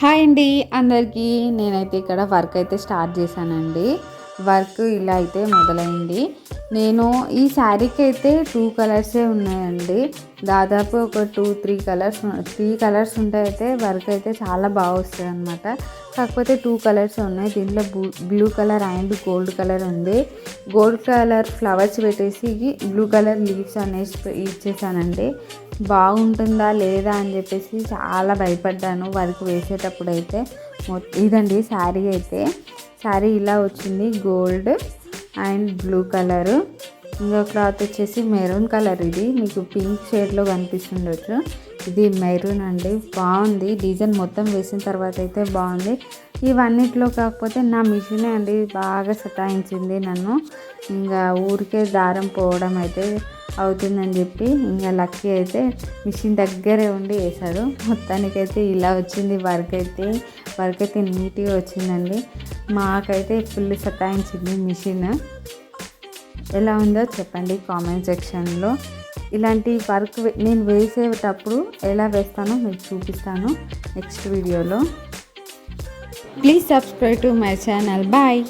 Hi అండి అందరికీ. నేనైతే ఇక్కడ వర్క్ అయితే స్టార్ట్ చేశానండి. వర్క్ ఇలా అయితే మొదలైంది. నేను ఈ శారీకి అయితే 2 కలర్సే ఉన్నాయండి. దాదాపు ఒక 2-3 కలర్స్ ఉంటే అయితే వర్క్ అయితే చాలా బాగా వస్తుంది అనమాట. కాకపోతే 2 కలర్స్ ఉన్నాయి. దీంట్లో blue colour and gold colour ఉంది. గోల్డ్ కలర్ ఫ్లవర్స్ పెట్టేసి బ్లూ కలర్ లీవ్స్ అనేసి ఇచ్చేసానండి. బాగుంటుందా లేదా అని చెప్పేసి చాలా భయపడ్డాను వర్క్ వేసేటప్పుడు అయితే. ఇదండి శారీ అయితే. శారీ ఇలా వచ్చింది, గోల్డ్ అండ్ బ్లూ కలరు. ఇంకో క్లాత్ వచ్చేసి మెరూన్ కలర్. ఇది మీకు పింక్ షేడ్లో కనిపిస్తుండొచ్చు. ఇది మెరూన్ అండి. బాగుంది డిజైన్ మొత్తం వేసిన తర్వాత అయితే బాగుంది. ఇవన్నిట్లో కాకపోతే నా మిషనే అండి బాగా సతాయించింది నన్ను. ఇంకా ఊరికే దారం పోవడం అయితే అవుతుందని చెప్పి ఇంకా లక్కీ అయితే మిషన్ దగ్గరే ఉండి వేశాడు. మొత్తానికైతే ఇలా వచ్చింది వర్క్ అయితే నీట్గా వచ్చిందండి. మాకైతే ఫుల్ సతాయించింది మిషన్. ఎలా ఉందో చెప్పండి కామెంట్ సెక్షన్లో. ఇలాంటి వర్క్ నేను వేసేటప్పుడు ఎలా వేస్తానో మీకు చూపిస్తాను నెక్స్ట్ వీడియోలో. Please subscribe to my channel. Bye.